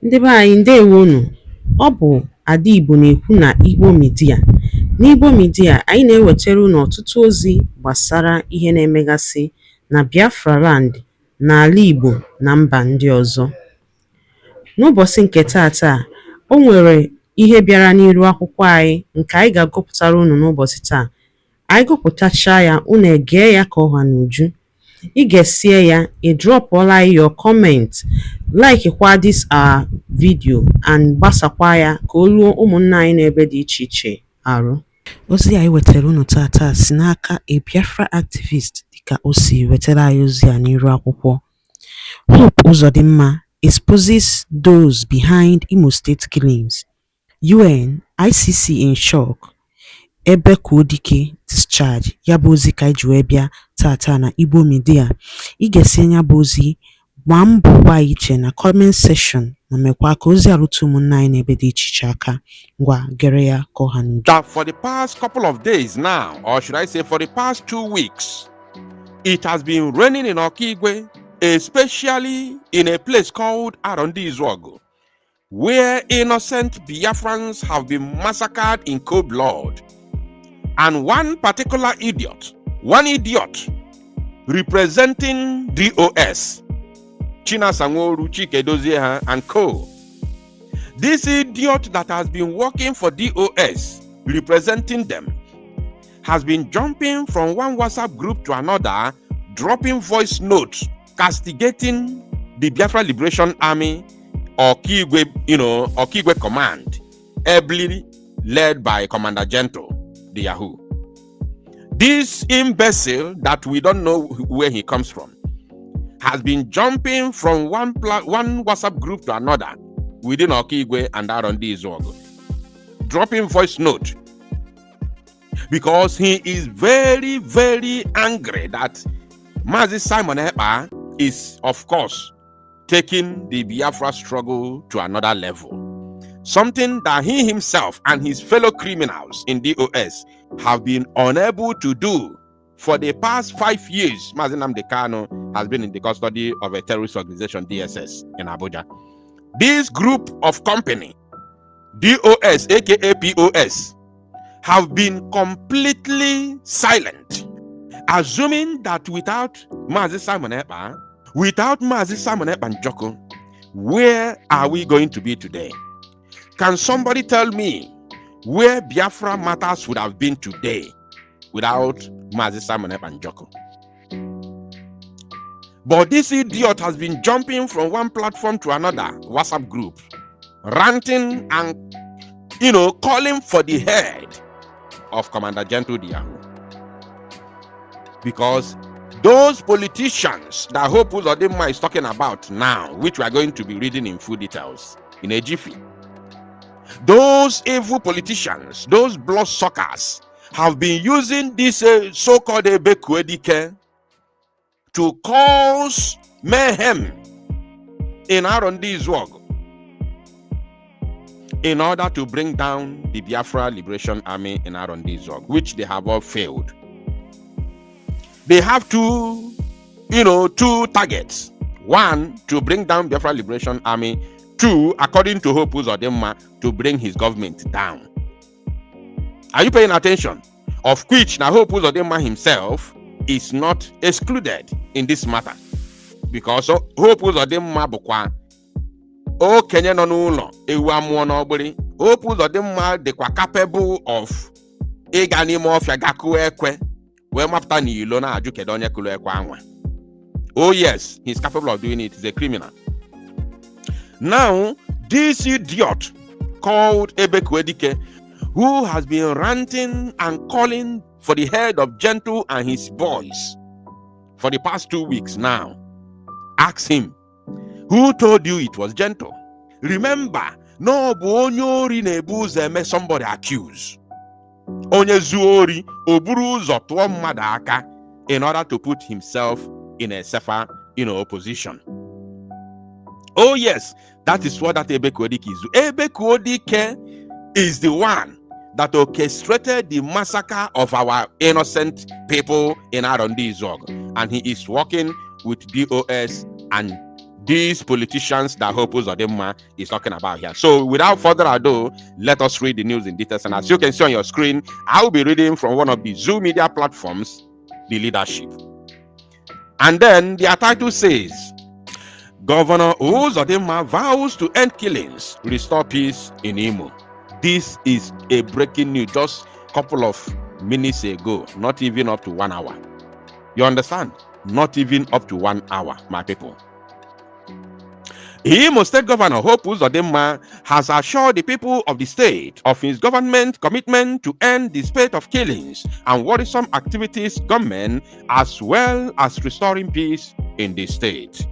Ndị be anyị ndewonu. Ọ bụ Ada Igbo na-ekwu na Igbo Media. N'Igbo Media, anyị na-ewetara unu ọtụtụ ozi gbasara ihe na-emegasị na Biafra Land, n'ala Igbo na mba ndị ọzọ. N'ụbọchị nke taata, o nwere ihe bịara n'iru akwụkwọ anyị nke anyị ga-agụpụtara unu n'ụbọchị taa. Anyị gụpụtachaa ya, unu egee ya ka ọha n'uju. Ị ga-esie ya, ị drọpụọla your comment, like kwa this our video and gbasakwa ya ka o ruo ụmụnna anyị n'ebe dị iche iche arụ. Ozi anyị wetara unu tata si n'aka a Biafra activist dịka o si wetara anyị ozi a n'iru akwụkwọ. Hope Uzodinma exposes those behind Imo State killings. UN, ICC in shock. Ebuka Obi discharge. Ya bụ ozi ka iji wee bịa tata na Igbo Media. Ị ga-esi ya bụ ozi gbaa mbọ gwa iche na comment section ma mekwa ka ozi arụtụ ụmụnna anyị n'ebe dị iche iche aka. Ngwa gere ya ka ọha n'uju. That for the past couple of days now, or should I say for the past 2 weeks, it has been raining in Okigwe, especially in a place called Uzodinma, where innocent Biafrans have been massacred in cold blood. And one particular idiot, representing DOS, China Sangoru, Chike Dozieha, and co. This idiot that has been working for DOS, representing them, has been jumping from one WhatsApp group to another, dropping voice notes, castigating the Biafra Liberation Army or Okigwe Command, ably led by Commander Gento, the Yahoo. This imbecile that we don't know where he comes from has been jumping from one WhatsApp group to another within Okigwe and Uzodinma, dropping voice note because he is very, very angry that Mazi Simon Ekpa is, of course, taking the Biafra struggle to another level. Something that he himself and his fellow criminals in DOS have been unable to do for the past 5 years. Nnamdi Kanu has been in the custody of a terrorist organization, DSS, in Abuja. This group of company, DOS, aka POS, have been completely silent, assuming that without Mazi Simon Ekpa, and Joko, where are we going to be today? Can somebody tell me where Biafra matters would have been today without Mazi Simon Ekpa and Joko? But this idiot has been jumping from one platform to another WhatsApp group, ranting and calling for the head of Commander Gento the Yahoo. Because those politicians that Hope Uzodinma is talking about now, which we are going to be reading in full details in a jiffy, those evil politicians, those bloodsuckers, have been using this so-called Ebuka Obi to cause mayhem in Uzodinma in order to bring down the Biafra Liberation Army in Uzodinma, which they have all failed. They have two targets. One, to bring down Biafra Liberation Army. Two, according to Hope Uzodinma, to bring his government down. Are you paying attention? Of which now Hope Uzodinma himself is not excluded in this matter. Because Hope Uzodinma bukwa o Kenya no n'ụlọ ewu amụọ n'ọgbịrị. Hope Uzodinma dịkwa capable of ịga n'ime ọfịa gakuo ekwe wee mapụta n'ilo na-ajụ kedu onye kụrụ ekwe anwa. Oh yes, he's capable of doing it. He's a criminal. Now, this idiot called Ebuka Obi, who has been ranting and calling for the head of Gento and his boys for the past 2 weeks now, ask him, who told you it was Gento? Remember, no onye na-ebu ụzọ eme somebody accuse. Onye zuori oburu ụzọ tụọ mmadụ aka in order to put himself in a safer, position. Oh yes, that is what that Ebuka Obi is. Ebuka Obi is the one that orchestrated the massacre of our innocent people in Uzodinma, and he is working with DOS and these politicians that Hope Uzodinma is talking about here. So without further ado, let us read the news in details. And as you can see on your screen, I will be reading from one of the Zoom media platforms, The Leadership. And then their title says, Governor Uzodinma vows to end killings, restore peace in Imo. This is a breaking news just a couple of minutes ago, not even up to 1 hour. You understand? Not even up to 1 hour, my people. Imo State Governor Hope Uzodinma has assured the people of the state of his government commitment to end the spate of killings and worrisome activities government, as well as restoring peace in the state.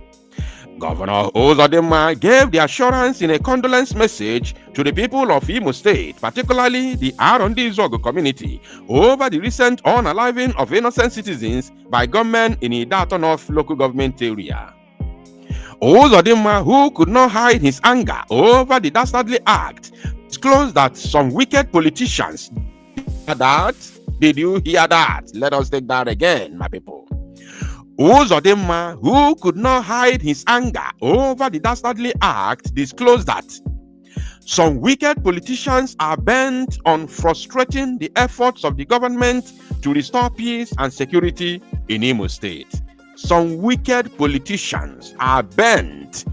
Governor Uzodinma gave the assurance in a condolence message to the people of Imo State, particularly the Arondi Zogo community, over the recent unaliving of innocent citizens by government in Idato North local government area. Uzodinma, who could not hide his anger over the dastardly act, disclosed that some wicked politicians Did you hear that? Let us take that again, my people. Uzodinma, who could not hide his anger over the dastardly act, disclosed that some wicked politicians are bent on frustrating the efforts of the government to restore peace and security in Imo State. Some wicked politicians are bent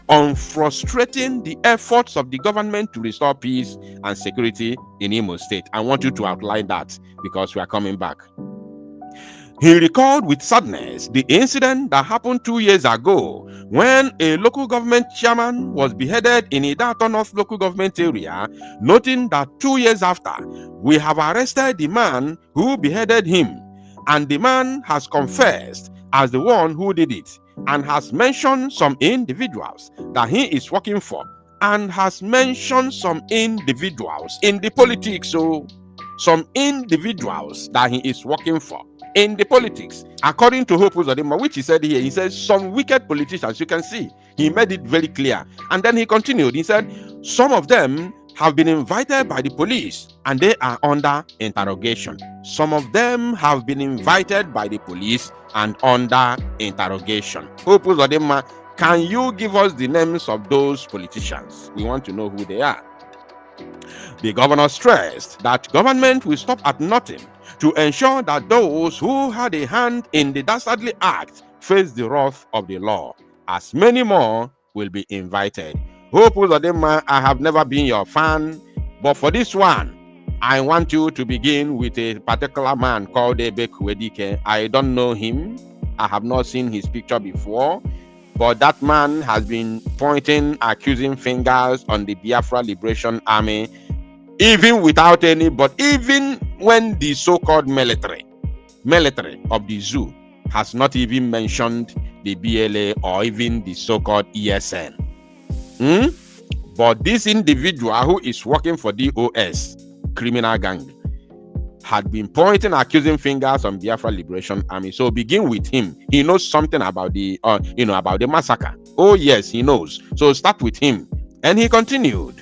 on frustrating the efforts of the government to restore peace and security in Imo State. I want you to outline that because we are coming back. He recalled with sadness the incident that happened 2 years ago when a local government chairman was beheaded in Idato North local government area, noting that 2 years after, we have arrested the man who beheaded him, and the man has confessed as the one who did it, and has mentioned some individuals that he is working for, and has mentioned some individuals in the politics, so some individuals that he is working for in the politics, according to Hope Uzodinma, which he said here. He says some wicked politicians. You can see he made it very clear, and then he continued. He said some of them have been invited by the police and they are under interrogation. Some of them have been invited by the police and under interrogation. Hope Uzodinma, can you give us the names of those politicians? We want to know who they are. The governor stressed that government will stop at nothing to ensure that those who had a hand in the dastardly act face the wrath of the law, as many more will be invited. Hope Uzodinma, I have never been your fan, but for this one, I want you to begin with a particular man called Ebuka Obi. I don't know him. I have not seen his picture before, but that man has been pointing accusing fingers on the Biafra Liberation Army, even without any, but even when the so-called military of the zoo has not even mentioned the BLA or even the so-called ESN. But this individual who is working for DOS, criminal gang, had been pointing accusing fingers on Biafra Liberation Army. So begin with him. He knows something about the about the massacre. Oh yes, he knows. So start with him. And he continued,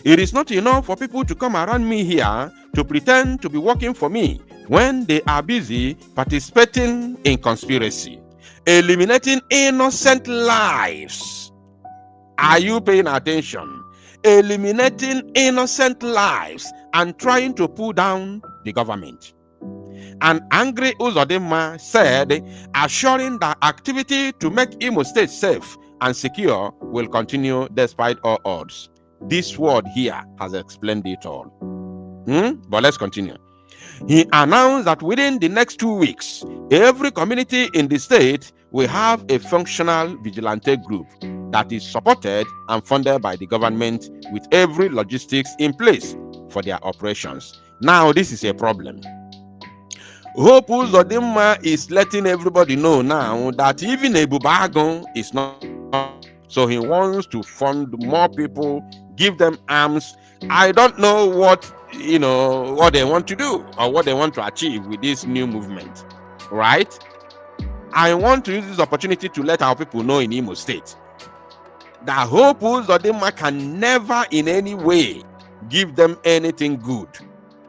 it is not enough for people to come around me here to pretend to be working for me when they are busy participating in conspiracy, eliminating innocent lives. Are you paying attention? Eliminating innocent lives and trying to pull down the government. An angry Uzodinma said, assuring that activity to make Imo State safe and secure will continue despite all odds. This word here has explained it all. But let's continue. He announced that within the next 2 weeks, every community in the state will have a functional vigilante group that is supported and funded by the government with every logistics in place for their operations. Now, this is a problem. Hope Uzodinma is letting everybody know now that even Ebuka is not. So he wants to fund more people, give them arms. I don't know what they want to do or what they want to achieve with this new movement, right? I want to use this opportunity to let our people know in Imo State that Hope Uzodinma can never in any way give them anything good.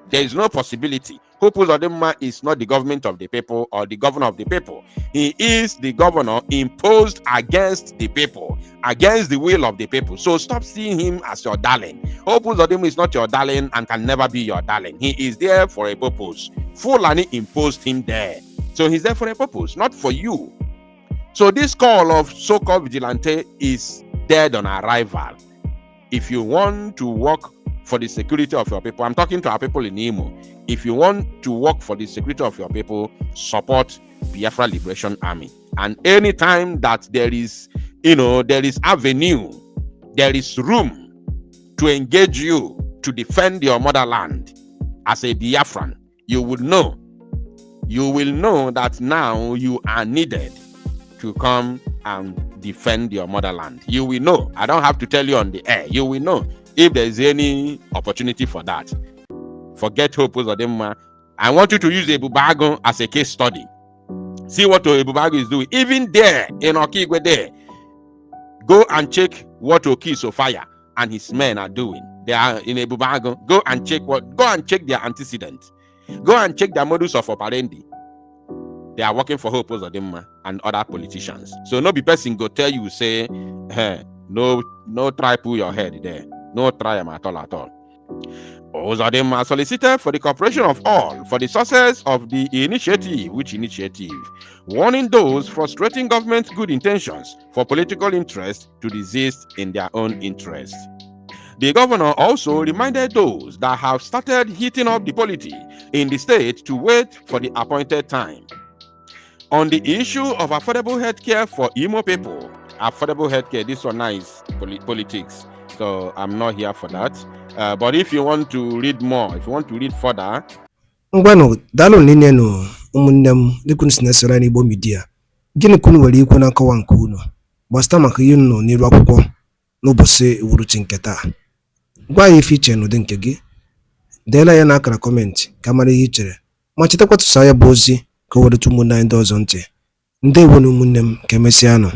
There is no possibility. Hope Uzodinma is not the government of the people or the governor of the people. He is the governor imposed against the people, against the will of the people. So stop seeing him as your darling. Hope Uzodinma is not your darling and can never be your darling. He is there for a purpose. Fulani imposed him there. So he's there for a purpose, not for you. So this call of so-called vigilante is dead on arrival. If you want to work for the security of your people, I'm talking to our people in Imo. If you want to work for the security of your people, support Biafra Liberation Army. And anytime that there is avenue, there is room to engage you to defend your motherland as a Biafran, you will know that now you are needed to come and defend your motherland. You will know. I don't have to tell you on the air. You will know if there is any opportunity for that. Forget Hope Uzodinma. I want you to use Ebuka as a case study. See what Ebuka is doing. Even there in Okigwe there, go and check what Oki Sofia and his men are doing. They are in Ebuka. Go and check their antecedents. Go and check their modus of operandi. They are working for Hope Uzodinma and other politicians. So no be person go tell you, say, hey, no try pull your head there. No try them at all. Uzodinma solicited for the cooperation of all for the success of the initiative, warning those frustrating government's good intentions for political interest to desist in their own interest. The governor also reminded those that have started heating up the polity in the state to wait for the appointed time. On the issue of affordable healthcare for Imo people, affordable healthcare, this one is politics, so I'm not here for that. But if you want to read more, if you want to read further, ngwano dalo nene no umunnem dikun sinesera ni Igbo media gini kunu were ikwu na nkawa nke unu gbasta maka ihe nno n'iru akwụkwọ n'ụbọchị uhuruchi nke taa. Gwa ya ife iche n'ụdị nke gị, deela ya n'akara kọmentị ka mara ihe i chere, ma chetakwa tụsa ya bụ ozi ka o were tụ ụmụnne anyị ndị ọzọ ntị. Ndewo na ụmụnne m, ka emesịa nụ.